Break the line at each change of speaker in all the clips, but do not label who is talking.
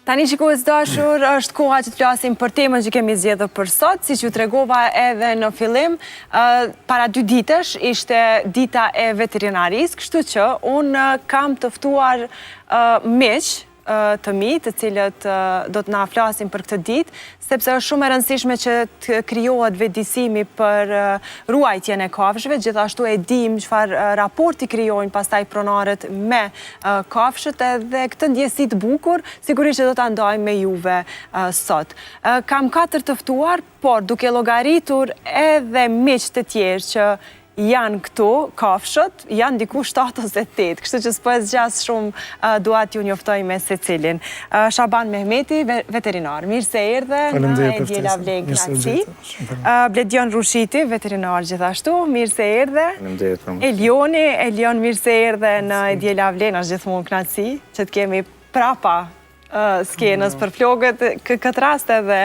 Tani shikues dashur, është koha që të flasim për temën që kemi zgjedhur për sot, siç ju tregova edhe në fillim, para 2 ditësh ishte dita e veterinarisë, kështu që unë kam të ftuar miq të mi, të cilët do të na flasin për këtë ditë, sepse është shumë e rëndësishme që të krijohet vetëdijsimi për ruajtjen e kafshëve, gjithashtu e dim çfarë raporti krijojnë pastaj pronarët me kafshët, edhe këtë ndjesi të bukur sigurisht që do ta ndajmë me juve sot. Kam 4 të ftuar, por duke llogaritur edhe miq të tjerë që janë këtu, kafshët, janë diku 7 ose 8, kështu që s'po e zgjas shumë dua t'ju njoftoj me secilin. Shaban Mehmeti, veterinar, mirë se erdhe, na Edjela Vleg Naci. Bledion Rushiti, veterinar gjithashtu, mirë se erdhe. Elion, mirë se erdhe në Edjela Vleg, na gjithmonë knaci, që të kemi prapa skenës për flogët, këtë rast edhe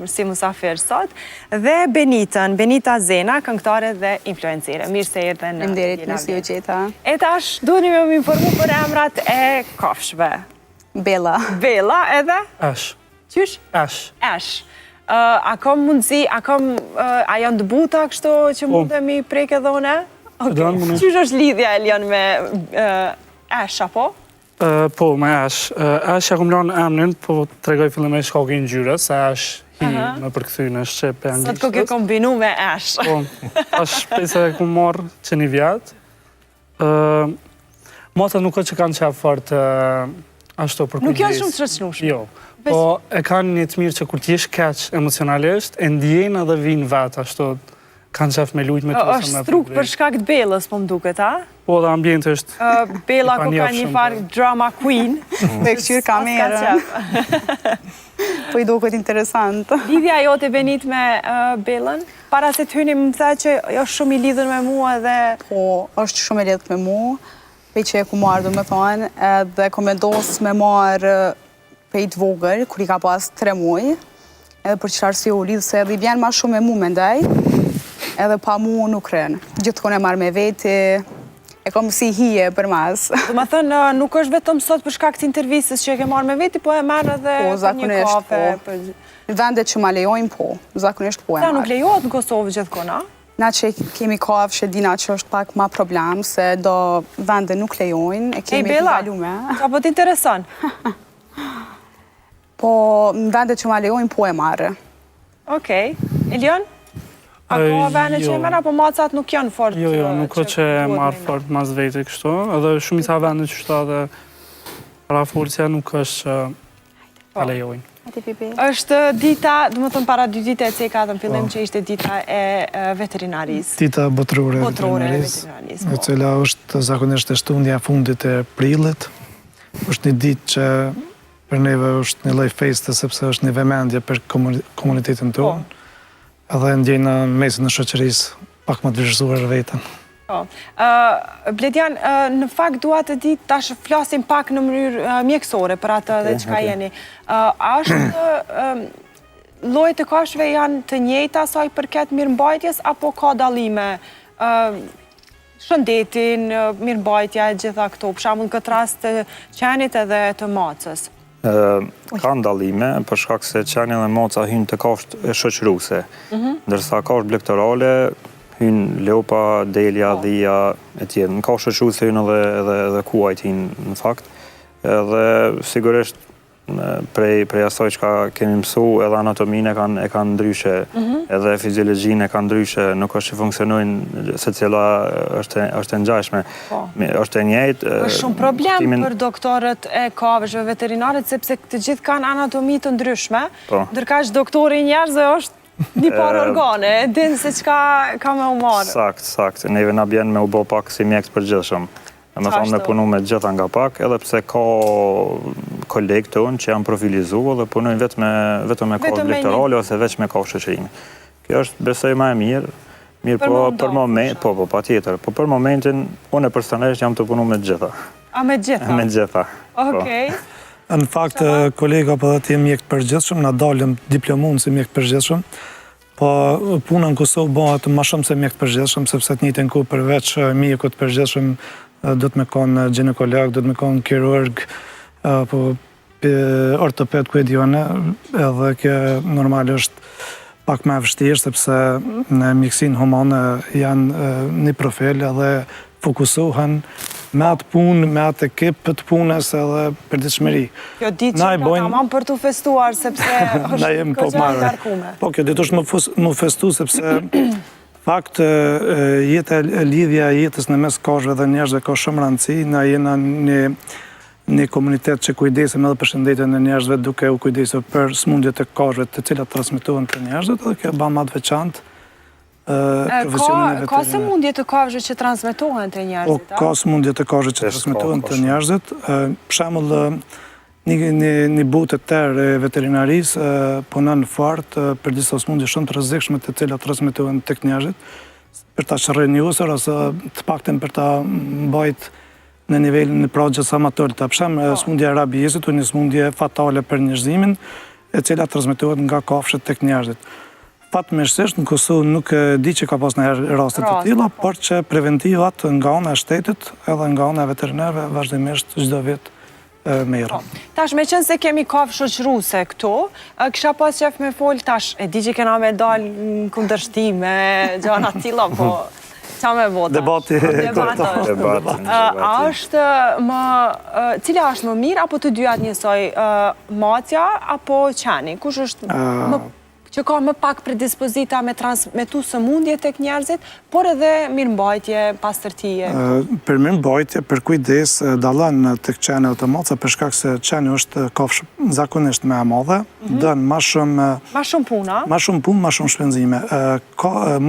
si musafir sot, dhe Benita Zena, këngëtare dhe influencere. Mirë se erdhe në
Faleminderit, mirë u gjeta.
E tash, duheni me më informu për emrat e kafshëve.
Bella.
Bella edhe?
Ash.
Qysh?
Ash.
Ash. A kam mundësi, a janë të buta kështu që mundemi prek edhe une? Qysh është lidhja Elion me Ash, apo?
Po, me Ash. Ash ja kom lanë emnin, po të regoj fillim e shkoki në gjyra, se Ash hi me përkthy në Shqip e Anglishtës.
Sot ko ke kombinu me Ash.
Po, Ash pejse e kom marrë që një vjatë. Matat nuk që kanë qef fort ashtu për kujdes.
Nuk janë shumë të rëçnushme.
Jo, po e kanë një të mirë që kur t'jesh keq emocionalisht, e ndjenë edhe vinë vetë ashtu. Kanë qef me lujt me të ose me
është struk për shkak të Bellës, po m'duket, a?
Po, dhe ambient është...
Bella ko ka një farë drama queen.
Me këshyrë kamerën. Po i duket interesant.
Lidhja jote Benit me Bellën? Para se të hyni më tha që është shumë i lidhur me mua edhe...
Po, është shumë i lidhur me mua, pe që e ku marrë do me thonë, edhe kom vendosur me marrë pe i të vogël, kur i ka pas 3 muaj, edhe për qëra arsye u lidhë, se edhe i vjen ma shumë me mu me ndaj, edhe pa mu nuk rënë. Gjithkon e marrë me veti, e kom si hije për mas.
Do më thënë, nuk është vetëm sot për shkak të intervistës që e ke marrë me veti, po e marrë edhe për një kafe.
Vendet që ma lejojnë, po. Zakonisht po e marrë.
Ta nuk lejohet në Kosovë gjithkon, a?
Na që kemi kafshë, dina që është pak ma problem, se do vendet nuk lejojnë, e kemi të valume.
Ka po t'intereson?
Po, në vendet që ma lejojnë, po e marrë.
Okej. Elion? A ka vene që e mena, po macat nuk janë fort?
Jo, nuk o që e marrë fort mas veti kështu, edhe shumë i tha vene që shta dhe raforcja nuk është që a lejojnë.
Është dita, du më thëmë para 2 dite e ceka të në fillim që ishte dita e veterinarisë.
Dita botërore e veterinarisë, e cila është zakonisht e shtundja fundit e prillit. është një ditë që për neve është një lloj feste, sepse është një vëmendje për komunitetin tonë. Edhe ndjej në mesin e shoqërisë pak më të vazhduar vetën.
Bledian, në fakt dua të di tash flasim pak në mënyrë mjekësore për atë dhe çka jeni. A është llojet e kafshëve janë të njëjta sa i përket mirëmbajtjes apo ka dallime? Shëndetin, mirëmbajtja e gjitha këto, për shembull këtë rast të qenit edhe të macës.
Ka ndallime, për shkak se qenia dhe maca hynë të kafshë shoqëruese, ndërsa kafshë blegtorale hynë leopa, delja, dhia e tjerë. Në kafshë shoqëruese hynë edhe kuajt hynë në fakt. Edhe sigurisht prej asaj që kemi mësu, edhe anatominë e kanë ndryshe, edhe fiziologjinë e kanë ndryshe, nuk është që funksionojnë se cila është e ngjashme. Është e njëjtë.
Është shumë problem për doktorët e kafshëve veterinarët, sepse të gjithë kanë anatomi të ndryshme, ndërkaq doktori njerëzve është një parë organe, e din se çka ka me u marrë.
Sakt. Neve na bjen me u bë pak si mjekës përgjithshëm. Me thonë me punu me gjitha nga pak, edhe pse ka kolegë tonë që janë profilizuar dhe punojnë vetëm me kafshë blegtorale ose veç me kafshë shoqërimi. Kjo është besoj më e mirë po për moment, po patjetër, po për momentin unë personalisht jam të punu me gjitha.
A me gjitha?
Me gjitha.
Okej.
Në fakt, kolega po dhe ti mjek të përgjithshëm, na dalëm diplomuar si mjek të përgjithshëm, po puna në Kosovë bëhet më shumë se mjek të përgjithshëm, sepse të njëjtën kohë përveç mjekut të përgjithshëm do të me konë ginekolog, do të me konë kirurg, po ortoped ku e dione, edhe kjo normal është pak me vështirë, sepse në mjekësinë humane janë një profil edhe fokusohen me atë punë, me atë ekip të punës edhe përditshmëri.
Kjo ditë që ka tamam për të festuar, sepse është kërgjë i larkume.
Po, kjo ditë është më festu, sepse fakt lidhja jetës në mes koshëve dhe njerëzve ka shumë rëndësi, na jena një komunitet që kujdesim edhe për shëndetjen e njerëzve duke u kujdesur për smundjet e koshëve të cilat transmetohen te njerëzit, dhe kjo bën më të veçantë profesionin e veterinar.
Ka sëmundje të kafshëve që transmetohen te njerëzit?
Ka sëmundje të kafshëve që transmetohen te njerëzit. Për shembull, një botë e tërë e veterinarisë punon fort për disa sëmundje shumë të rrezikshme të cilat transmetohen tek njerëzit, për ta shërrënjosur ose të paktën për ta mbajt në nivelin e progres amator. Për shembull, sëmundja e rabiezit është një sëmundje fatale për njerëzimin, e cila transmetohet nga kafshët tek njerëzit. Fatmirësisht në Kosovë nuk di që ka pas ndonjëherë raste të tilla, por që preventivat nga ana e shtetit edhe nga ana e veterinarëve vazhdimisht çdo vit merren.
Tash me qenë se kemi kafshë shoqëruese këtu, kisha pas qef me fol tash, e di që kena me dal në kundërshtim me gjëra të tilla, po qa me vota?
Debati.
A është cila është më mirë apo të dyja njësoj, macja apo qeni? Kush është më që ka më pak predispozita me transmetu sëmundje tek njerëzit, por edhe mirëmbajtje, pastërtije?
Për mirëmbajtje, për kujdes, dallon tek qeni ose maca, për shkak se qeni është kafshë zakonisht më e madhe, dën më shumë
puna,
më shumë shpenzime.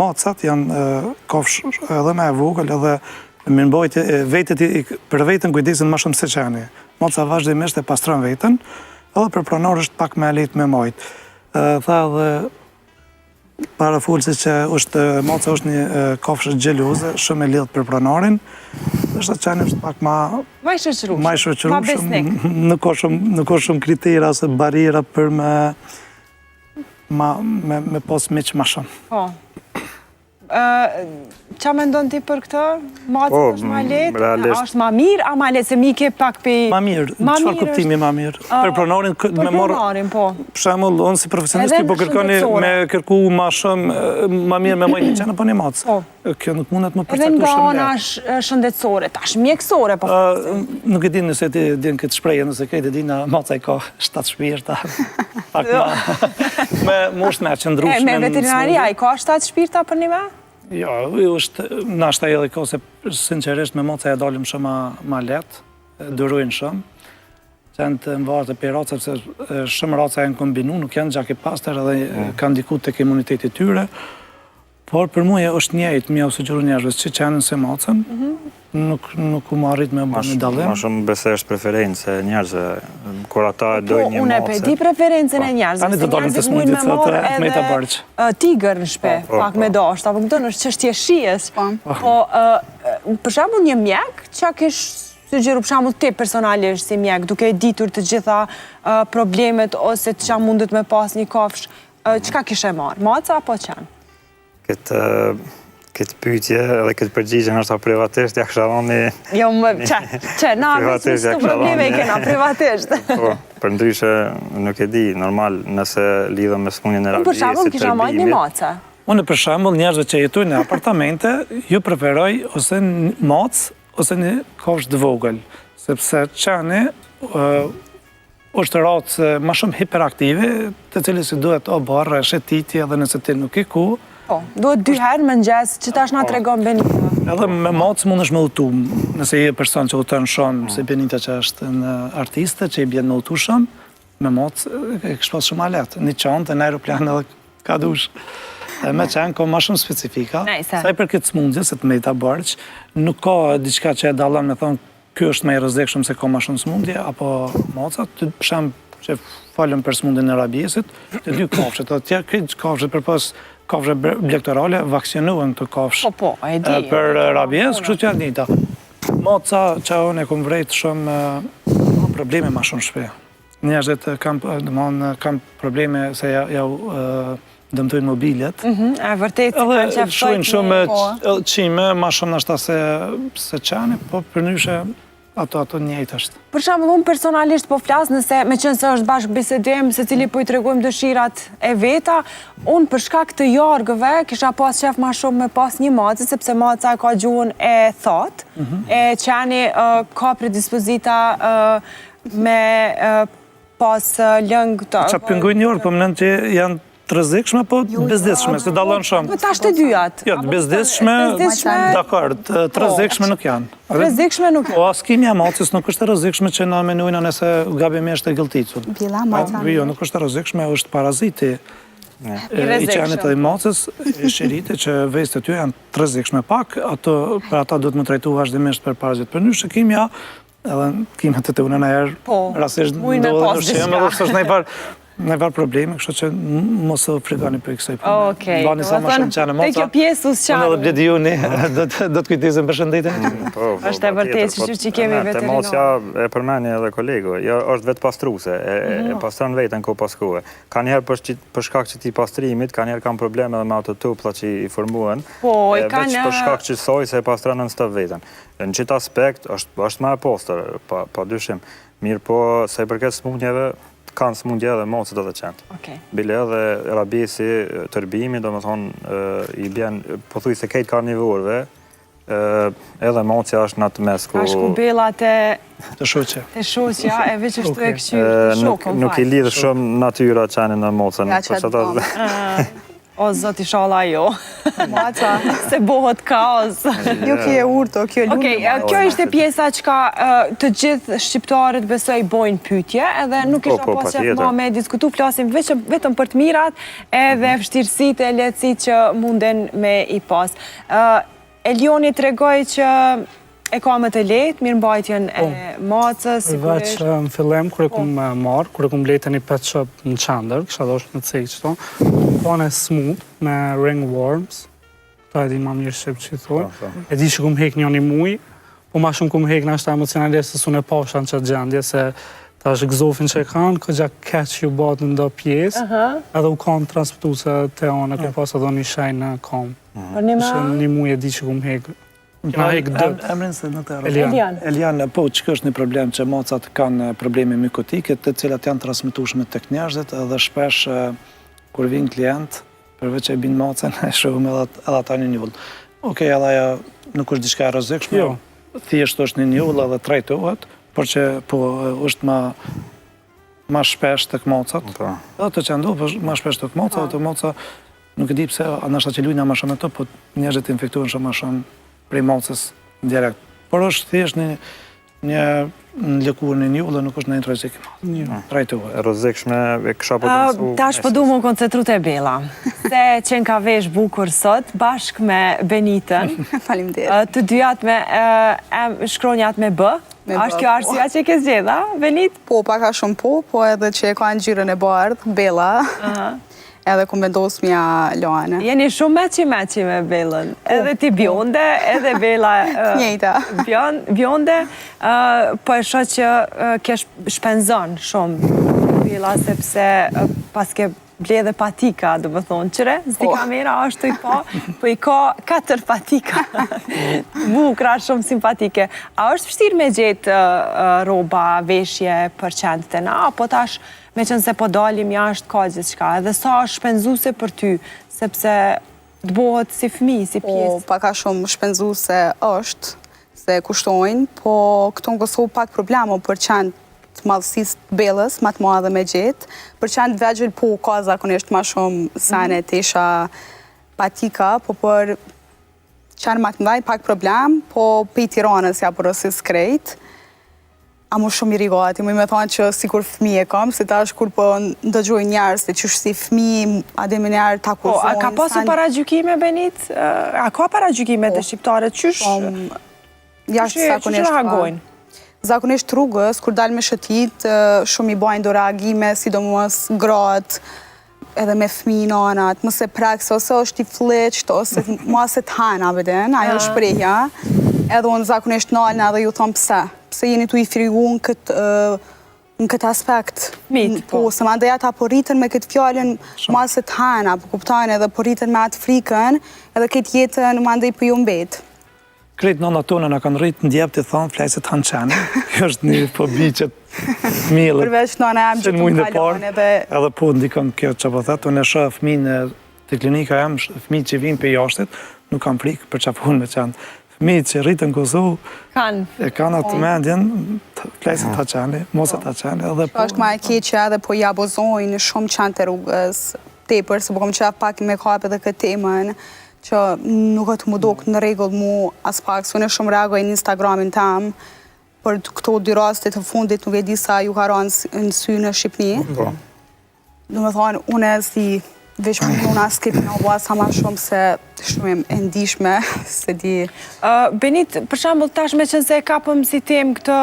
Macat janë kafshë edhe më e vogël, edhe mirëmbajtje për veten kujdesin më shumë se qeni. Maca vazhdimisht e pastron veten, edhe për pronor është pak më lehtë me majt. Tha dhe para folësit që maca është një kafshë gjeloze, shumë e lidhët për pronarin, është të qeni është pak ma i shoqërueshëm,
ma besnik.
Nuk ka shumë kritera ose bariera për me pas miq ma shumë.
Po. Qa me ndonë ti për këtë? Macet është ma letë? është ma mirë, a ma letë se mi ke pak për...
Ma mirë, qëfar kuptimi ma mirë? Për pronarin me morë...
Për pronarin, po.
Për shemull, unë si profesionist po kërkoni me kërku ma shumë, ma mirë me majtë një qenë, po një macë. Kjo nuk mundet më përcaktu shumë
edhe nga ona shëndetësore, tash mjekësore, po.
Nuk e din nëse ti din këtë shprejë, nëse këtë din maca i ka 7 shpirta. Pak me musht me qëndrushme.
Me veterinaria i ka 7 shpirta për një me?
Jo, është nashta edhe ko se sinqerisht me maca e dalim shumë ma letë, durojnë shumë. Qenë të mvarë të për raca, sepse shumë raca e në kombinu, nuk janë gjak i paster edhe kanë diku të imunitetit tyre. Por për mu është njëjtë, mja u sugjeru njerëzve që qenën se macën, nuk u marrit me bërë një dalim.
Ma shumë besesht preferencë e njerëzve, kur ata dojnë një macë.
Unë e pe di preferencën e njerëzve,
se njerëzit mujnë me morë edhe
tigër në shpe, pak me dasht, apo këtë në çështje shijes. Po, për shembull një mjek, që kish sugjeru për shembull ti personalisht si mjek, duke e ditur të gjitha problemet ose të qa mundet me pas një kafsh, çka kishe marë, maca apo qenë?
Këtë pyetje dhe këtë përgjigje nështë privatisht, ja kësha dhoni...
Jo, na me së probleme i kena privatisht.
Po, për ndryshe nuk e di, normal, nëse lidhëm me smunjën e rabiesit,
për shembull, kisha majt një mace.
Unë për shembull, njerëzve që jetojnë në apartamente, ju preferoj ose një macë, ose një kafshë të vogël, sepse qeni është ratë ma shumë hiperaktive, të cilës i duhet o barë, shetitje, edhe nëse ti nuk i ku.
Po, duhet 2 herë më nxes, që tash na tregon Benita.
Edhe me macë mund është me utu, nëse je person që utën shumë, si Benita që është në artiste, që i bjenë me utu shumë, me macë e kështë pas shumë alet, një qantë, në aeroplan edhe ka dush. Me qenë ka ma shumë specifika, saj për këtë smundje, se të me i ta bërq, nuk ka diçka që e dalan me thonë, kjo është me i rëzdekshëm se ka ma shumë smundje, apo macat, të shem që falem për smundjen e rabiesit, të 2 kafshët, të tjerë këtë kafshët për pas kafshë blektorale, vakcinuën të kafshë për rabies, kështu që janë njëta. Maca që unë e kom vrejt shumë probleme ma shumë shpe. Njerëzit kam probleme se ja dëmtojnë mobilet.
E vërtet, kanë qeftojnë
shumë qime, ma shumë nështë se qeni, po për njëshe ato njëjtë është.
Për shembull, unë personalisht po flas nëse me qenë se është bashkë bisedim, se cili po i tregojmë dëshirat e veta, unë për shkak të jargëve kisha pas qef ma shumë me pas një macë, sepse maca ka gjuhën e thot, e qeni ka predispozita me pas lëngë të...
Qa pëngoj një orë, po më nënë që janë të rrezikshme, po të bezdishme, se dallon shumë.
Po tash të dyjat.
Jo, të bezdishme, dakor, të rrezikshme nuk janë.
Rrezikshme nuk janë.
Po as kimja macës nuk është rrezikshme që na menujna nëse gabimisht e gëllticur.
Bila maca.
Jo, nuk është rrezikshme, është paraziti i qenit dhe i macës, i shirite që vejtë të ty janë të rrezikshme pak, për ata do të më trajtu vazhdimisht për parazit. Për nyshe kimja, edhe kimja të unën e herë, rasisht ndodhe në shqemë, edhe është në varë probleme, kështë që mos e frikani për i kësoj për.
Okej,
bani sa ma shumë qenë moca.
Te kjo pjesë usqanë.
Unë edhe bledi juni, do të kujtizim për shëndetin.
Është e vërtet, që kemi veterinarë.
Mosja e përmeni edhe kolegu, është vetë pastruse, e pastron vetën ko paskue. Ka njerë për shkak që ti pastrimit, ka njerë kam probleme edhe me autotupla që i formuen, veç për shkak që soj se e pastron në stëv vetën. Në qitë aspekt, është ma e postër, pa dyshim. Mirë po, se i përket smundjeve, kanë smundje edhe mocët edhe qentë. Bile edhe rabisi, tërbimi, do më thonë, i bjen, po thuj se kejtë karnivorve, edhe mocja është në të mes ku...
Ashtë ku bela të
shoqja.
Të shoqja, e veç është të e këqyrë të shokën.
Nuk i lidhë shumë natyra qenin në mocën.
O, zoti shala jo.
Maca.
Se bohët kaos.
Jo kjo e urto, kjo e lumë.
Okej, kjo ishte pjesa që ka të gjithë shqiptarët besoj bojnë pytje, edhe nuk isha pas qef ma me diskutu, flasim vetëm për të mirat edhe vështirësit e lehtësit që munden me i pas. Elioni të regoj që e ka më të letë, mirë mbajtjen e macës, sigurisht.
Veç në fillem, kërë e kumë marë, kërë e kumë lejtë një pet shop në qandër, kësha do është në cejtë qëto, kone smooth me ringworms, ta e di ma mirë shqip që i thoi, e di që kumë hek një muj, po ma shumë kumë hek në ashtë emocionalisht, se su në pashan që gjendje, se ta është gëzofin që e kanë, këgja catch ju batë në do pjesë, edhe u kanë transportu se te anë, ku pas edhe një shajnë në kam. Një muj e di që kumë hek.
Emrin se në të Elian. Elian, po, që është një problem që macat kanë probleme mikotike, të cilat janë transmitushme tek njerëzit, edhe shpesh kur vinë klient, përveç e binë macën, e shumë edhe ata një njull. Okej, edhe nuk është diçka e rrezikshme, thjesht është një njull edhe trajtohet, por që po është ma shpesh tek macat. Edhe të që ndohë, ma shpesh tek macat, edhe të maca nuk e di pse, nështë që lujna ma shumë e të, po njerëzit infektuhen shumë ma shumë prej macës direkt. Por është thjesht një lëkurë në njullë dhe nuk është në një rrezik. Trajtohet.
Rrezikshme e kësha po të mësu...
Tash po du më koncentru të Bela. Se qenë ka vesh bukur sot, bashk me Benitën.
Faleminderit.
Të dyat me shkronjat me B. Ashtë kjo arsyeja që e ke zgjedha, Benit?
Po, paka shumë po edhe që e ka ngjyrën e bardhë, Bela. Edhe ku vendos mja Loane.
Jeni shumë meqi me Belën. Edhe ti bjonde, edhe Bela...
Njejta.
Bjonde, po e shoh që ke shpenzon shumë Bela, sepse pas ke bledhe patika, do më thonë, qëre, zdi kamera është i po i ka 4 patika. Bukra, shumë simpatike. A është vështirë me gjetë roba, veshje për qendë të na, apo tash me qënë se po dalim jashtë ka gjithë shka, edhe sa është shpenzuse për ty, sepse të bohët si fëmi, si pjesë.
Po, paka shumë shpenzuse është, se kushtojnë, po këto në Kosovë pak problemo për qendë të madhësisë të Bellës, ma të madhe me gjithë. Për qendë vegjël, po, ka zakonisht ma shumë sene të isha patika, po për qendë ma të mdaj, pak problem, po për i Tiranës ja përësis krejt. A mu shumë i rigati, mu i me thonë që si kur fëmi e kam, se ta është kur po ndëgjoj njerës, se që është si fëmi, ademi njerë ta kurzonë.
Po, a ka pasu para gjykime, Benit? A ka para gjykime të shqiptarët? Qysh reagojnë?
Zakonisht rrugës, kur dalë me shëtit, shumë i bajnë do reagime, sidomos gratë, edhe me fëmi në anat, mëse prakse, ose është i fleqt, ose mëse të hana, veden, ajo shprejja, edhe unë zakonisht nalën edhe ju thonë pse jeni tu i frigu në këtë aspekt. Po, se ma ndeja ta po rritën me këtë fjallën mëse të hana, po kuptojnë edhe po rritën me atë frikën, edhe këtë jetën ma ndej për ju mbetë.
Kretë nëna tonë në kanë rritë në djepë të thonë flajset hanqenë. Kjo është një fobi që të milët.
Përveç nëna em që të më kalon edhe...
Edhe po ndikon kjo që po thetë, unë e shë fëmijë të klinika em, fëmijë që vinë për jashtit, nuk kam frikë për që punë me qenë. Fëmijë që rritë në Kosovë, e kanë atë mendjen, flajset hanqenë, mosat hanqenë, edhe po...
është ma e keqe edhe po ja abuzojnë shumë qenë të rrugës, tepër, se po kom qef pak me kapë edhe këtë temën, që nuk e të më dokë në regull mu as pak, së unë shumë reagoj në Instagramin tam, për këto dy rastet të fundit nuk e di sa ju ka ranë në sy në Shqipni. Do me thonë, unë si veç më nëna skipin o bua sa ma shumë se shumë e ndishme, se di...
Benit, për shambull tash me qënë se e kapëm si tem këtë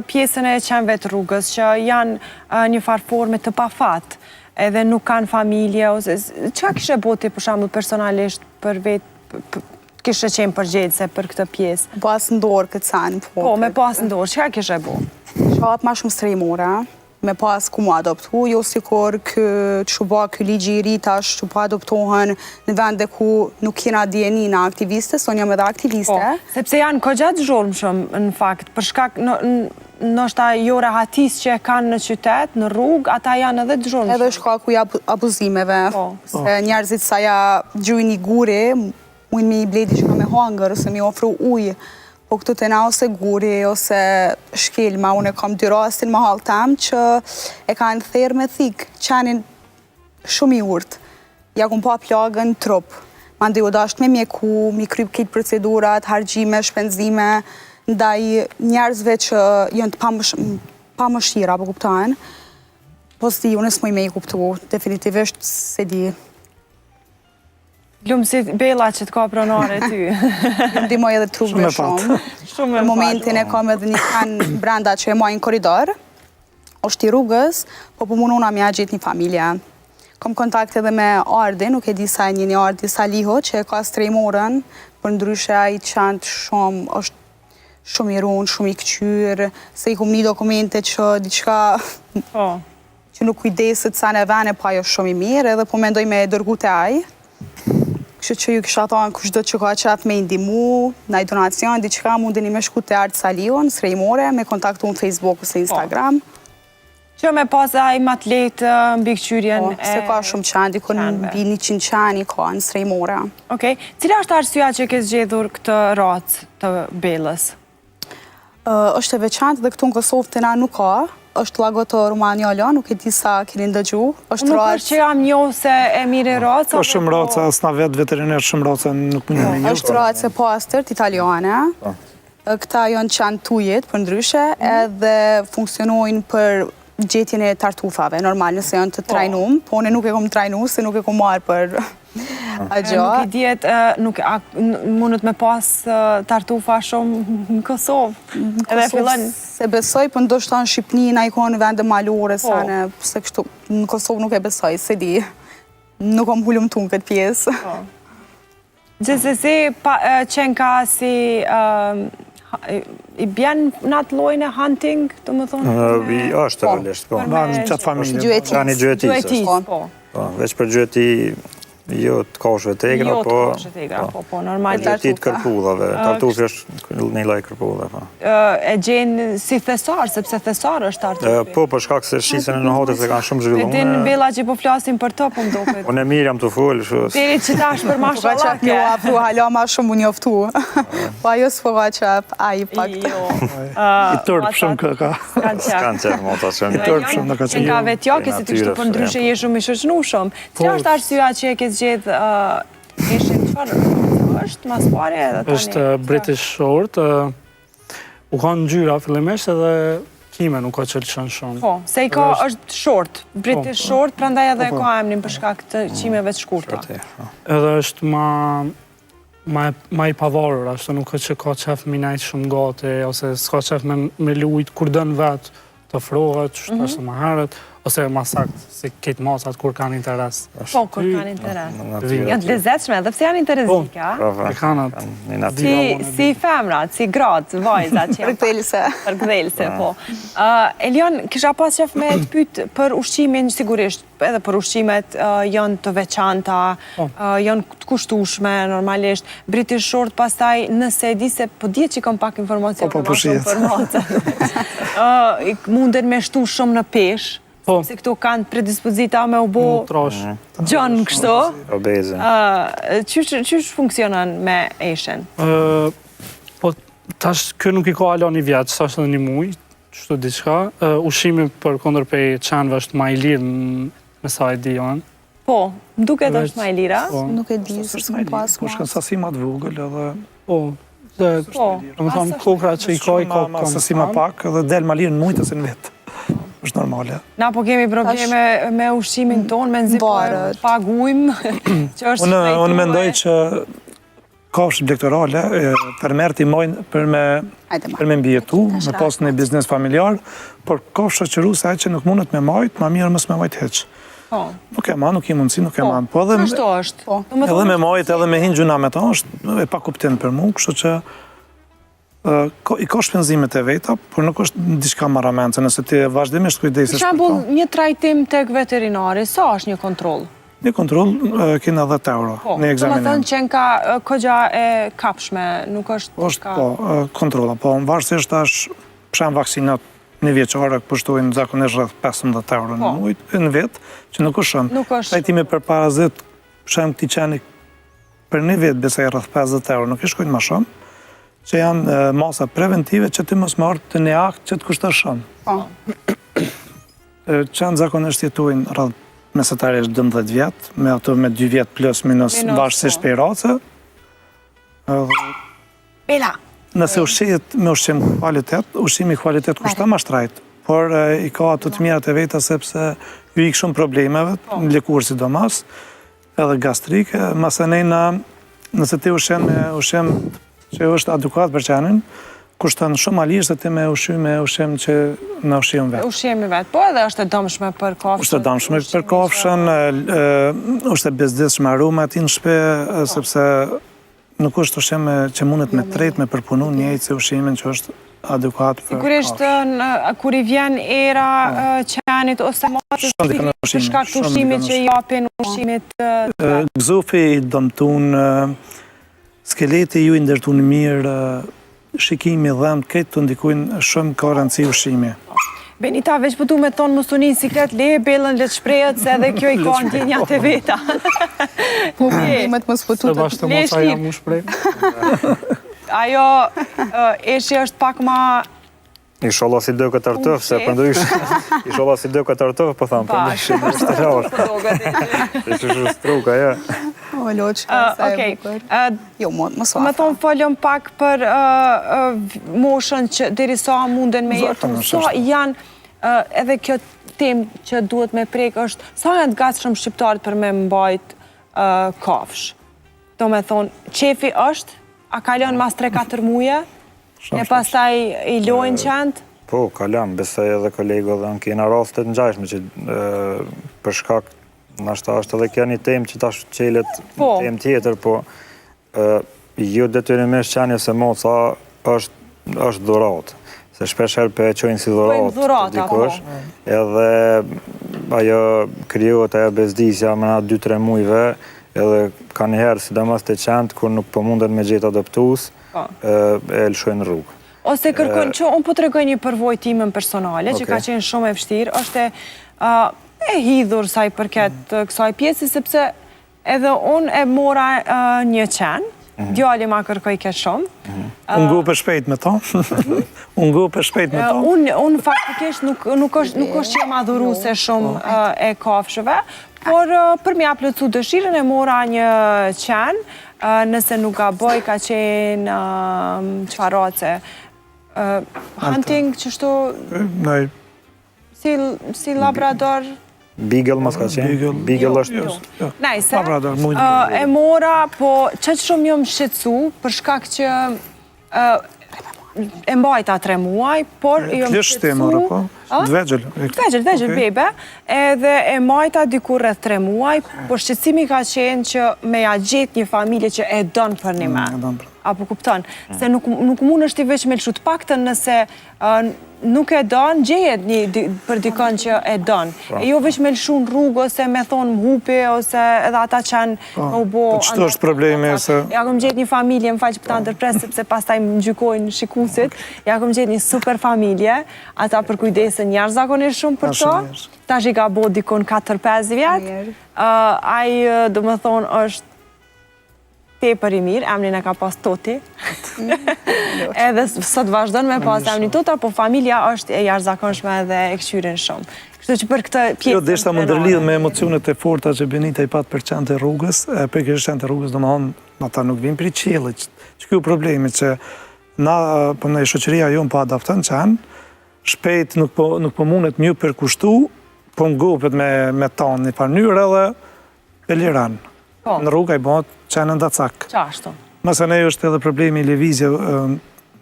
pjesën e qenëve të rrugës, që janë një farforme të pafat, edhe nuk kanë familje, ose... Qa kishe boti, për shambull, personalisht për vetë, kishe qenë përgjegjëse për këtë pjesë?
Pas ndorë këtë sanë, po.
Po, me pas ndorë, qa kishe bo?
Qatë ma shumë strejmore, me pas ku mu adoptu, jo si kur që ba kë ligji i ritash, që po adoptohen në vende ku nuk kena DNA në aktiviste, son jam edhe aktiviste.
Po, sepse janë kogjatë zhurmë shumë, në fakt, për shkak nështë jo rahatis që e kanë në qytet, në rrugë, ata janë edhe të zhurmë.
Edhe shkaku i abuzimeve, se njerëzit sa ja gjujnë i guri, mujnë mi i bledi që ka me hangër, ose mi ofru ujë, po këtu të na ose guri, ose shkelma, unë e kam dy rastin më halë tam, që e kanë therë me thikë, qenin shumë i urtë, ja kun pa plagën trup, ma ndi u dasht me mjeku, mi kryp këtë procedurat, hargjime, shpenzime, ndaj njerëzve që jënë të pa mëshira, po kuptojnë, po s'di, unë s'moj me i kuptu, definitivisht se di.
Lumë si Bella që të ka pronare ty.
Ndimoj edhe trupve shumë. Në momentin e kam edhe një kanë brenda që e majnë koridor, është i rrugës, po mununa me a gjithë një familje. Kom kontakt edhe me Ardi, nuk e di sa një Ardi Saliho, që e ka strejmorën, për ndryshe a i qantë shumë, është shumë i runë, shumë i këqyrë, se i kom një dokumente që diqka që nuk kujdesit sa në vene, pa jo shumë i mirë, edhe po mendoj me dërgu të ajë. Kështë që ju kësha thonë kushdo që ka qef me indimu, na i donacion, diqka mundin i me shku të Ardi Saliho, në srejmore, me kontaktu në Facebook ose Instagram.
Që me pas a i matletë mbi këqyrjen e...
Se ka shumë qanë, dikon mbi 100 qanë i ka në srejmore.
Okej. Cila është arsyeja që ke zgjedhur këtë ratë të Bellës?
është e veçantë dhe këtu në Kosovë të na nuk ka, është lago të Romanjala, nuk e di sa keni ndëgju.
Nuk është që jam njohë se e mire raca?
Po shumë raca, s'na vetë veterinerë shumë raca nuk më një.
është raca e pastërt italiane, këta janë qanë tujit për ndryshe, edhe funksionojnë për gjetjen e tartufave, normal nëse janë të trajnum, po ne nuk e kom trajnu, se nuk e kom marë për a gjo.
Nuk i djetë, mundet me pas tartufa shumë në Kosovë, edhe fillon...
Se besoj, për ndoshta në Shqipni, na i konë në vende malore, se kështu, në Kosovë nuk e besoj, se di, nuk kom hullum tu në këtë pjesë.
Gjithsesi, qenë ka si... I bjen në atë lojnë e hunting, të më thonë?
është realisht, po.
Në qatë familje.
Në gjyëtis,
po.
Veç për gjyëti, jo të kashve tegra, po...
Jo të kashve tegra, po, normal.
Për gjyëtit kërpullave, tartufi është një laj kërpullave, po.
E gjenë si thesar, sepse thesar është tartufi.
Po, për shkak se shisën e në hotës e kanë shumë zhvillume.
Din Bella që po flasim për të, po më doket.
Unë e mirë jam të full, shuës.
Diri që tash për ma shalake.
Po afru, hala ma shumë unë joftu. Po ajo s'po ka qep, a i pak.
I tërpë shumë këka.
Kanë qep, mota që
I tërpë shumë në ka
që nga vetjoke, si të kështu për ndryshe je shumë i shoqënu shumë. Cila është arsyeja që e ke zgjedh ishin çfarë është mas pare edhe tani?
Është British Short, u kanë ngjyra fillimisht edhe kime nuk ka qëllqen shumë.
Po, se i ka është short, British Short, prandaj edhe ka emrin për shkak të qimeve të shkurta.
Edhe është ma i pavarur, ashtu nuk është që ka qef mi najtë shumë gati, ose s'ka qef me lujt kur dën vetë të frohet, që është më herët, ose ma sakt, si ketë macat kur kanë interes.
Po, kur kanë interes. Janë të lezetshme, dhe pse janë interesike, a?
E kanat.
Si femrat, si gratë, vajzat që janë.
Përkëdhelëse.
Përkëdhelëse, po. Elion, kisha pas qef me të pytë për ushqimin, sigurisht, edhe për ushqimet janë të veçanta, janë të kushtueshme, normalisht. British Short pastaj, nëse e di se, po dje që kam pak informacion për ma shumë për macat. Munden me shtu shumë në pesh, se këtu kanë predispozita me u bo gjonë kështu.
Obeze.
Qysh funksionan me eshen?
Po, tash, kjo nuk I ka alo një vjetë, sa është edhe një muj, qështu diqka. Ushimi për kondër pej qenëve është ma I lirë me sa e di janë.
Po, duket është ma I lira.
Nuk e di, se s'më pas
Po shkën sasi ma të vogël edhe...
Po, dhe, më thamë, kokra që I ka
Ma sasi ma pak edhe del ma lirë në mujtë se në vetë. është normale.
Na po kemi probleme me ushqimin ton, me nëzipar pagujmë, që është
Unë mendoj që kafshë blektorale përmerë t'i mojnë për me mbjetu, me pas një biznes familjar, por kafshë që rusë që nuk mundet me majtë, ma mirë mës me majtë heqë. Nuk e ma, nuk I mundësi, nuk e ma.
Ashtu është.
Edhe me majtë, edhe me hinë gjuna me ta, është e pa kuptin për mu, kështu që I ka shpenzimet e veta, por nuk është diçka marramendse, nëse ti vazhdimisht kujdesesh për to.
Për shembull, një trajtim tek veterinari, sa është një kontroll?
Një kontroll kena 10 euro, një egzaminim.
Do të thënë që nga kogja e kapshme, nuk është...
Po, kontrolla, po, në varësisht është përshem vaksinat një vjeqare, pushtojnë zakonisht rreth 15 euro në vetë, që nuk është shumë. Trajtimi për parazit, përshem këti qeni për një vetë besaj rreth 50 euro, nuk I shkojnë ma shumë, që janë masa preventive që ti mos marrë të një akt që të kushtë shumë. Qenë zakonisht jetojnë rrëdhë mesetarisht 12 vjetë, me ato me 2 vjetë plus minus bashkësisht për I race.
Bela!
Nëse ushqit me ushqim kvalitet, ushqimi kvalitet kushtë ma shtrajt, por I ka ato të mirat e veta sepse ju I shumë problemeve, në lëkur si do mas, edhe gastrike, masanejna, nëse ti ushqim që është edukat për qenin, kushton shumë alirë se ti me ushqim që në ushqim vetë.
Ushqimi vetë, po edhe është e dëmshme për kafshën.
Është e dëmshme për kafshën, është e bezdishme aroma ati në shpe, sepse nuk është ushqim që mundet me tret, me përpunu njëjtë se ushqimin që është edukat për kafshën.
Sigurisht, kur I vjen era qenit ose matës, për shkak të ushqimit që japin ushqimit...
Gëzufi I dëmtun, skeleti ju I ndërtun mirë, shikimi dhemë, këtë të ndikujnë shumë ka rëndësi ushqimi.
Benita, veç pëtu me tonë musunin siklet, le belën, le të shprejët, se edhe kjo I ka në ndjenjat e veta.
Po, me të më spëtu
të... Se bashkë të mosa jam u shprejë.
Ajo, eshi është pak ma...
Inshallah si do këtë artëf, se përndrysh... Inshallah si do këtë artëf, po thamë, përndrysh të rrë. Se që shë struka, ja.
O, loqë, sa e bukur. Jo, më sofa.
Me thonë folëm pak për moshën që deri sa munden me jetu. Sa janë edhe kjo tem që duhet me prek është, sa janë të gatshëm shqiptarët për me mbajt kafsh? Do me thonë, qefi është, a kalon mas 3-4 muje, e pastaj I lojnë qëndë?
Po, kalon, besoj edhe kolego dhe në kena rastet në gjajshme që për shkak nashta është edhe kja një temë që tash qelet temë tjetër, po ju detyrimisht qenje se moca është dhurat, se shpesh herë për e qojnë si dhurat të dikush, edhe ajo kryohet ajo bezdisja me na 2-3 mujve, edhe ka njëherë si damas të qentë, kur nuk po mundet me gjithë adoptus, e lëshojnë rrugë.
Ose kërkojnë që unë po të regoj një përvojtimën personale, që ka qenë shumë e vështirë, është e hidhur sa I përket kësaj pjesi, sepse edhe unë e mora një qenë, djali ma kërkoj ke shumë.
Unë ngu për shpejt me ta. Unë ngu për shpejt me ta.
Unë faktikisht nuk është që jam adhuruse shumë e kafshëve, por për mja plëcu dëshirën e mora një qenë, nëse nuk gaboj ka qenë qfarace. Hunting, qështu... Si labrador...
Beagle mas ka qenë? Beagle është...
Najse, e mora, po që shumë jom shqetsu, për shkak që e mbajta 3 muaj, por jom shqetsu
Vegjël.
Vegjël, bebe, edhe e majta dikur rreth 3 muaj, por shqetësimi ka qenë që me ja gjetë një familje që e donë për një me. Apo kupton, se nuk mund është i veç me lëshu të paktën nëse nuk e donë, gjejet për dikon që e donë. E jo veç me lëshu në rrugë, ose me thonë më hupi, ose edhe ata qanë më bo...
Qëto është problemi, se...
Ja kom gjetë një familje, më falë që për ta ndërpres, sepse pas taj më gjykojnë shikusit, ja kom gjetë një super familje, ata për kujdesën njerë zakonisht shumë për to, ta që i ka bo dikon 4-5 vjetë, aj do më thonë është te për i mirë, emnin e ka pas Toti, edhe sot vazhdojnë me pas emnin Tota, po familja është e jashtëzakonshme edhe e këshyrin shumë. Kështu që për këtë pjesë...
Jo, deshta më ndërlidh me emocionet e forta që Benita i pat për qenë të rrugës, për kështë qenë të rrugës, do më thonë, ata nuk vinë për i qelit, që kjo problemi që na, për në shoqëria jonë po adaptën qenë, shpejt nuk po mundet mjë përkushtu, po ngopet me tanë një farnyrë edhe e liran. Në rrugë i bëhet qenë ndacak.
Qashtu.
Mësënej është edhe problemi i levizje,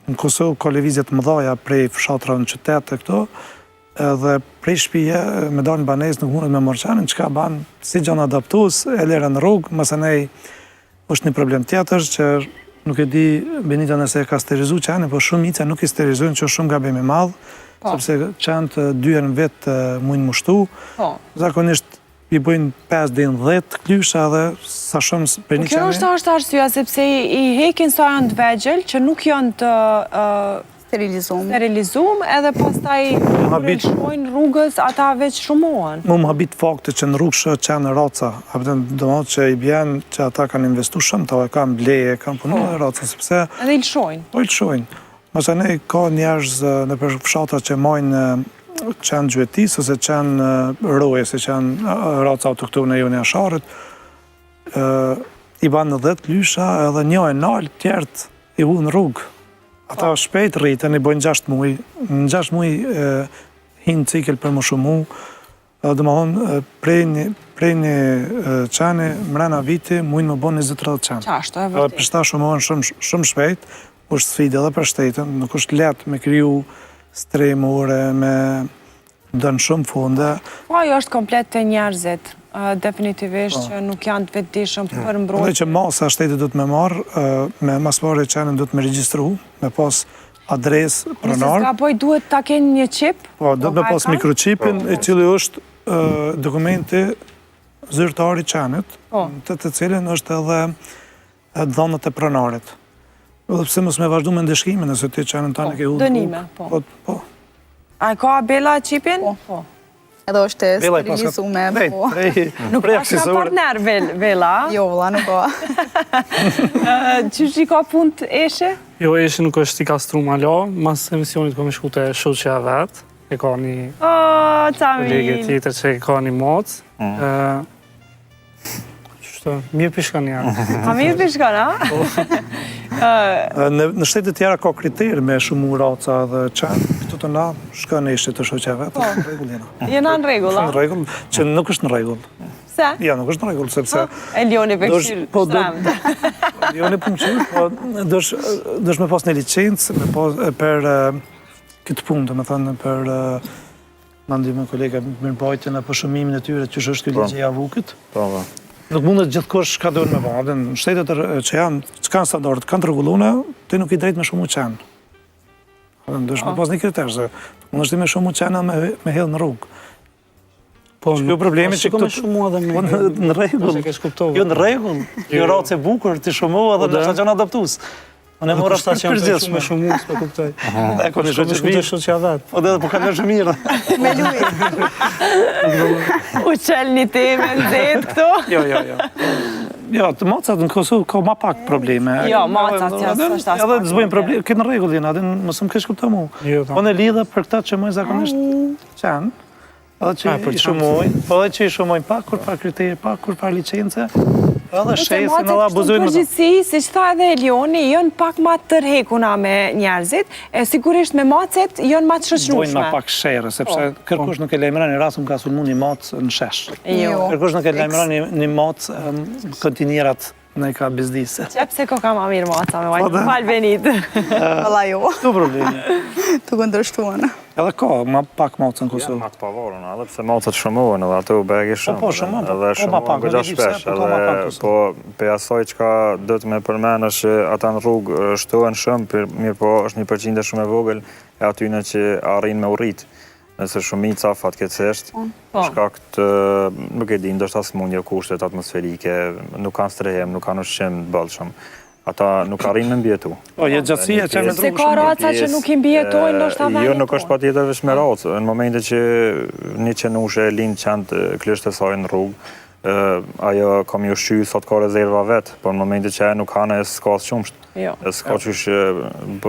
në Kosovë ka levizje të mëdhaja prej fshatra në qytet e këto, edhe prej shpije me dalë në banes nuk mundet me mërë qenë, që ka banë si gjanë adaptus, e lere në rrugë, mësënej është një problem tjetër që nuk e di Benita nëse ka sterilizu qenë, po shumë ica nuk i sterilizujnë që shumë gabimi madhë, sepse qenë të dyën vetë mujnë mushtu, zakonisht i bojnë 5-10 klysha dhe sa shumë për një qenë.
Kjo është arsyeja sepse i hekin sa janë të vegjël që nuk janë të sterilizum edhe pastaj kur shkojnë rrugës ata veç shumohen.
Mu më habit fakti që në rrugë shë qenë raca, do më thotë që i bjenë që ata kanë investu shumë, ta kanë bleje, kanë punu dhe raca, sepse...
Edhe i lëshojnë.
Po i lëshojnë. Mëse ne ka njerëz në për fshatra që majnë qenë gjëtis, ose qenë roje, se qenë raca autoktone e jo një asharit, i banë në 10 lysha edhe një e nalë tjertë i hu në rrugë. Ata shpejt rritën, i bojnë 6 muaj, në 6 muaj hinë cikl për më shumë mu, dhe më thonë, prej një qene, mrena viti, mujnë më bon 20-30 qenë.
Qashtu, e vërtit.
Pështa shumohen shumë shpejt, është sfide edhe për shtetën, nuk është letë me kriju stremore, me dënë shumë funde.
Po, ajo është komplet të njerëzit, definitivisht që nuk janë të vetëdijshëm për mbrojtje.
Dhe që masa shtetit do të me marë, me maspare qenën do të me regjistru, me pas adres pronar.
Nëse s'ka boj duhet ta kenë një qip?
Po, do të me pas mikroqipin, i cili është dokumenti zyrtari qenët, të cilin është edhe dhonët e pronarit. Dhe pëse mos me vazhdu me ndeshkime nëse ti qenën ta në ke hudë.
Dënime, po. A ka Bela qipin?
Po. Edhe është sterilizu me...
Nuk ka shka partner, Bela?
Jo, vëlla, nuk ka.
Qështë i ka punë të eshe?
Jo, eshe nuk është i kastru ma lo, mas emisionit ko me shku të shoqja vetë, e ka një kolege tjetër që e ka një mocë. Mirë pishka një.
A mirë pishka, na?
Në shtetet tjera ka kriterë me shumë raca dhe qenë, këtu të na shka në ishte të shoqja vetë, në regull jena.
Jena në regull, a?
Në regull, që nuk është në regull.
Se?
Ja, nuk është në regull, sepse...
E Lioni Bekshir shtremt.
Lioni për mqyrë, po dësh me pas një licencë për këtë punë, me thënë për... Ma ndi me kolega mirëbajtjen apo shumimin e tyre që është të ligjeja vukët. Nuk mundet gjithkosh ka dojnë me bëmë. Në shtetet që kanë standardet, kanë të regullune, ti nuk i drejt me shumë u qenë. Dësh me pas një kriterë, se mund është ti me shumë u qenë me hedhë në rrugë. Po, kjo problemi që
këtë... shumë edhe me...
Në regull. Jo, në regull. Kjo ratë e bukur, ti shumë edhe në shaqon adaptus. Unë e mora shta që jam të shumë shumë s'pe kuptoj. E ko një shoqja vetë. Po dhe po ka një shumë mirë.
Me lujë.
U qel një teme në zetë këto?
Jo. Jo, të macat në Kosovë ka ma pak probleme.
Jo, macat jasë është aspekt.
Edhe të zbojnë probleme, këtë në regull jena, mësëm kesh kupta mu. Po në lidhe për këta që mojnë zakonisht qenë. Edhe që i shumojnë, po edhe që i shumojnë pak kur par kriteri, pak kur par licence, edhe shesin, edhe abuzojnë.
Përgjithsi, si që tha edhe Elioni, jënë pak ma të tërhekuna me njerëzit, e sigurisht me macet jënë ma të shëshnushme.
Bojnë ma pak shere, sepse kërkush nuk e lejmëra një rasë më ka sulmu një macë në shesh.
Jo.
Kërkush nuk e lejmëra një macë kontinierat ne ka bizdise.
Qep se ko ka ma mirë maca me vajtë, falë Benit.
Valla jo,
Këtu problemi.
të këndrështuan.
Edhe ka, ma pak macë në
Janë
Kosovë.
ma të pavarën, edhe pse macat shumohen, edhe ato begi shumë.
Po, shumohen,
Edhe
po, ma pak,
shumohen goxha
nuk e di pse,
shpesh,
po, ka ma pak
edhe
Kosovë.
po pe asaj çka do të më përmend është që ata në rrugë shtohen shumë, mirë po është një përqindje shumë e vogël e atyne që arrin me urrit. Nëse shumica fatkeqësisht, shkak të, nuk e di, ndoshta smundje, kushtet atmosferike, nuk kanë strehem, nuk kanë ushqim të bollshëm. Ata nuk arrin me mbjetu.
Po, jetë gjatësia që me
Se ka raca që nuk i mbjetojnë, ndoshta
Jo, nuk është patjetër vetëm me racë. Në momentin që një qenushe e lind qenë klysht e saj në rrugë, ajo kam ju shqy sot ka rezerva vetë, por në momentin që ajo nuk kanë e s'ka qumsht.
Jo.
S'ka qysh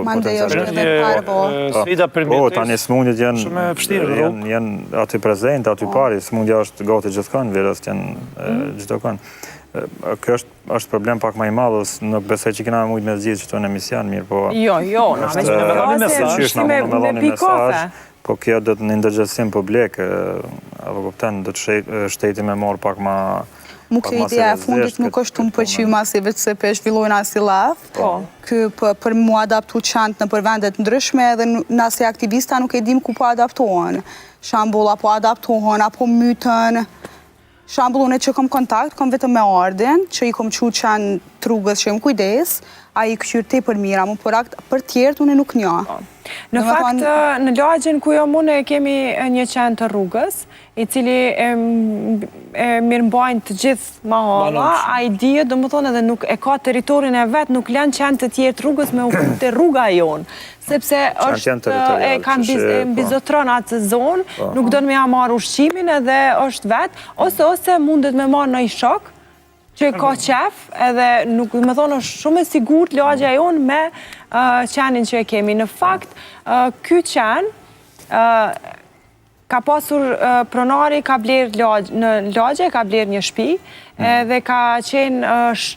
Mande jo është edhe parë, po.
Sfida për
Po, tani smundjet
shumë e vështirë në rrugë.
janë aty prezente, aty pari, smundja është gati gjithkënd, virus janë çdo kënd. Kjo është problem pak më i madh, nuk besoj që kena mujt me zgjidhje këtu në emision, mirë, po.
Jo, na veç me pikofe.
Po kjo do të në ndërgjegjësim publik, apo kupton, do të shteti me marr pak më.
Mu kjo ideja e fundit nuk është unë përqy masi veç se për zhvillojnë asi laf. Kë për mu adaptu qantë në për vendet ndryshme edhe nëse aktivista nuk e dim ku po adaptohen. Shambull, apo adaptohen, apo mytën. Shambull, unë që kom kontakt, kom vetëm me ardhen, që i kom qu qanë trugës që më kujdes, a i këqyrë te për mira, mu për tjertë unë nuk nja.
Në fakt, në lagjen ku jo mune kemi një qenë të rrugës, i cili e mirëmbajnë të gjithë mahalla, a i dhije, do më thonë edhe nuk e ka teritorin e vetë, nuk lënë qenë të tjerë të rrugës me u të rruga jonë. Sepse e kanë bizotron atë zonë, nuk do në me ja marë ushqimin edhe është vetë, ose mundet me marë në i shok, që ka qef, edhe nuk me thonë është shumë e sigurt lagja jonë me qenin që e kemi. Në fakt, ky qen ka pasur pronari, ka bler në lagje, ka bler një shtëpi, dhe ka qenë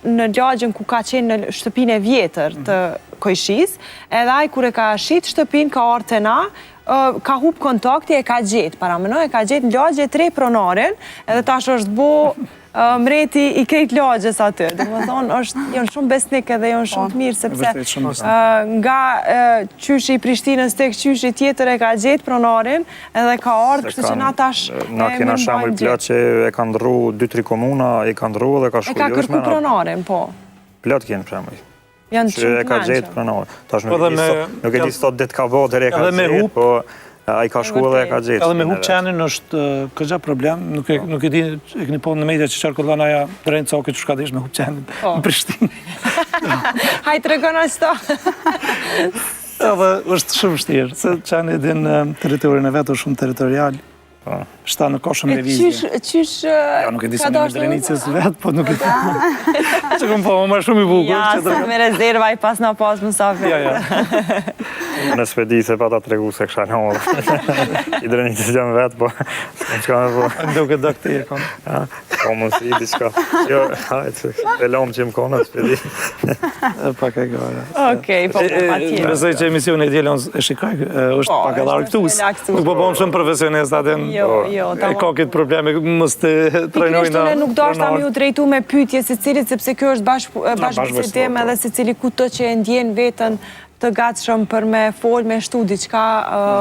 në lagjen ku ka qenë në shtëpinë e vjetër të Kojshis, edhe ai kur e ka shit shtëpinë, ka ardhur te na, ka hup kontakti, e ka gjetë, para mënoj, e ka gjetë në lagje 3 pronarin, edhe tash është bo mreti i krejt lagjes aty. Dhe më thonë, janë shumë besnik edhe janë shumë të mirë, sepse nga qyshi i Prishtinës tek qyshi tjetër e ka gjetë pronarin, edhe ka ardhë, kështu që na tash
na kena shambull plot që e ka ndrru 2-3 komuna, e ka ndrru dhe ka shku.
E ka kërku pronarin, po.
Plot kjenë për shambull.
Janë
që e ka gjetë pronarin. Tash nuk e di sot dit ka bo dhe e ka gjetë, po a i ka shku dhe e ka gjetë.
Edhe me hup qenin është këgja problem, nuk e di, e këni po në media që qarkullon aja drejnë coke që shka desh me hup qenin në Prishtinë.
Hajtë regon ashto.
Edhe është shumë vështirë, se qeni din teritorin e vetë është shumë territorial. Shta në koshëm revizje.
Qysh...
Ja, nuk e di se në Drenicës vetë, po nuk e di. Që këmë po, më shumë i bukur.
Ja, sa me rezerva i pas në pas mësafir.
Ja. Në spedi se pa ta tregu se kësha në orë. I Drenicës jam vetë, po... Qka me po...
Ndo këtë do këti e konë.
Po mos i di qka. Jo, hajtë, e lomë që më konë në spedi.
Pak e gara.
Okej, po pa tjerë.
Besoj që emisioni e djelon e shikaj, është pak e larkëtus. Nuk po bom shumë profesionist atin. E ka këtë probleme, mës të trajnojnë në...
Pikrisht nuk do është ta mi u drejtu me pytje se cilit, sepse kjo është bashkëbisedim edhe se cili ku të që e ndjen vetën të gatshëm për me fol, me shtu diqka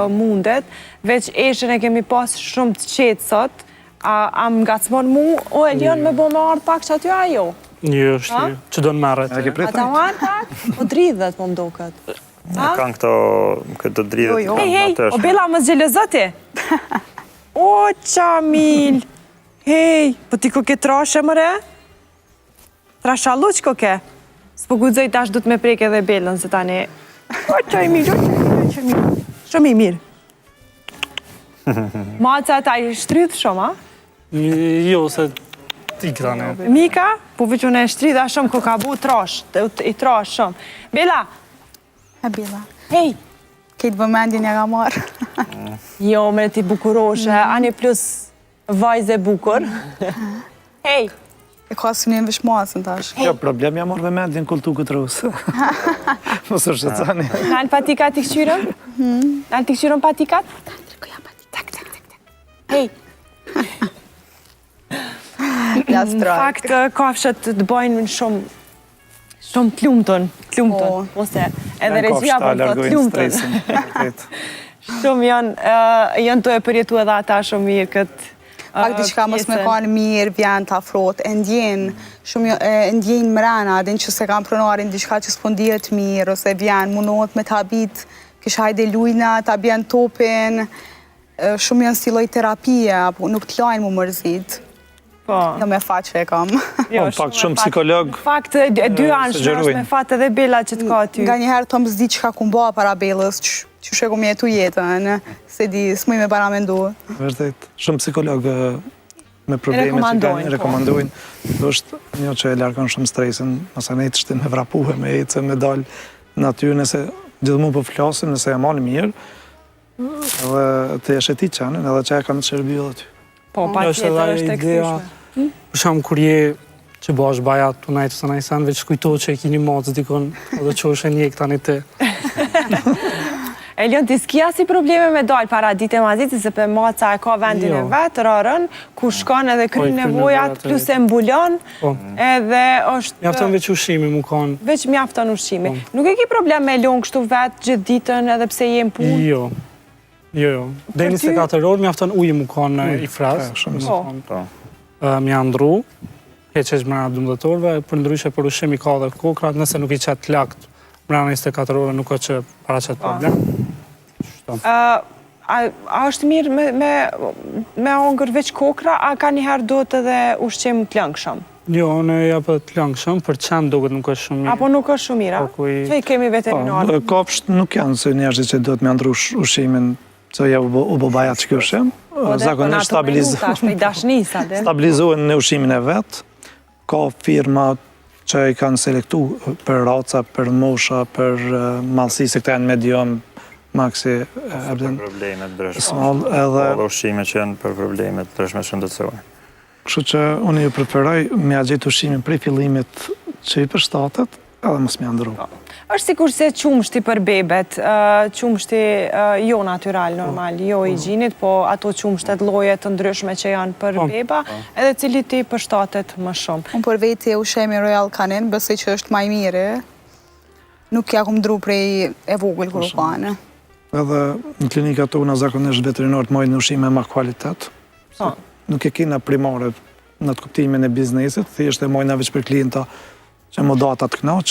mundet, veç eshen e kemi pas shumë të qetë sot, a më gacmon mu, o Elion me bo me ardhë pak që aty ajo?
Një është, që do në marret.
A ta marrë pak? O dridhet, po mdo këtë.
Kanë këtë dridhet.
Hej, o Bela më zgjelezoti? O, Qamil! Hej, po ti ko ke trashe, mëre? Trashallu që ko ke? S'po gudzoj tash du të me preke edhe Belën, se tani... O, Qamil, shumë i mirë. Maca ta i shtrydh shumë, a?
Jo, se ti këtane.
Mika, po veqën e shtrydha shumë, ko ka bu trash, i trash shumë. Bela!
E Bela.
Hej!
Këtë vëmendin e ka marë.
Jo, me ti bukuroshe, ani plus vajze bukur. Hej!
E ka synin vesh masën tash.
Jo, problem ja morë vëmendin kultu këtë rusë. Mos është të cani.
Nalë patikat i këshyrën? Nalë t'i këshyrën patikat? Hej!
Në
fakt, kafshët të bëjnë shumë Shumë t'lumëtën, ose edhe regjia po të t'lumëtën. Shumë janë të e përjetu edhe ata shumë mirë këtë
Pak diçka mos me kanë mirë, vjen të afrot, e ndjenë mrena, din që se kam pronarin diçka që s'po ndihet mirë, ose vjen munot me t'habit, kisha hajde lujna, t'a bjen topin, shumë janë stiloj terapie, nuk t'lajnë mu mërzit. Jo me fat që e kam.
Pak shumë psikolog.
Fakt, dy anshme është me fat edhe bella që t'ka ty.
Nga njëherë të më zdi që ka kumba para bellës, që shë kom jetu jetën, se di, s'muj me para mendu.
Vërtet, shumë psikolog me probleme që kanë rekomandojnë. është një që e larkon shumë stresin, nëse ne të shtim me vrapuhe, me ecë, me dalë në aty, nëse gjithmonë po flasim, nëse e marrë mirë, edhe të jesh e ti qanin, edhe që e kam të shërbi edhe ty.
Po, pa tjetër është e kësishme.
Për shumë kur je që bash baja të najtë të najsan, veç kujto që e kini macë dikon, edhe që është e njek tani të.
Elion, ti s'kia si probleme me dalë para dite maziti, se për maca e ka vendin e vetë, rarën, ku shkon edhe kry nevojat, plus e mbulon, edhe është...
Mjafton veç ushimi mu kanë.
Veç mjafton ushimi. Nuk e ki problem me Elion kështu vetë gjithë ditën edhe pse jem punë?
Jo. Dhe 24 orë mjafton ujë mu kanë i frasë. Mja ndru, heqesh mrena 12 orëve, për ndryshe për ushimi ka dhe kokrat, nëse nuk i qetë lakt mrena 24 orë, nuk o që para qetë problem.
A është mirë me ongër veç kokra, a ka njëherë do të dhe ushqim të lëngshëm?
Jo, në japë të lëngshëm, për qenë duket nuk është shumë mirë.
Apo nuk është shumë mirë, a? Që i kemi veterinarë?
Kopsht nuk janë se njerëzit që do të me andru ushimin që ja u bëbajat që kjo ushem. Zakonisht stabilizohen në ushimin e vetë. Ka firma që i kanë selektu për raca, për mosha, për malësi, se këta janë medium, maksi,
për problemet dreshme.
small, edhe...
Edhe ushime që janë për problemet dreshme shëndetësore.
Kështu që unë ju preferoj me a gjetë ushimin prej fillimit që i përshtatet, edhe mos me andru.
është sikur se qumshti për bebet, qumshti jo natural, normal, jo higjinit, po ato qumshtet lloje të ndryshme që janë për beba, edhe cili ti përshtatet më shumë.
Unë për veti ushemi Royal Canin, besoj që është maj mire, nuk ja kum dru prej e vogël kur u kanë.
Edhe në klinikat tona zakonisht veterinarët marrin ushime me kvalitet. Nuk e kena primare në të kuptimin e biznesit, thjesht e marrin veç për klienta që më datat kënaq.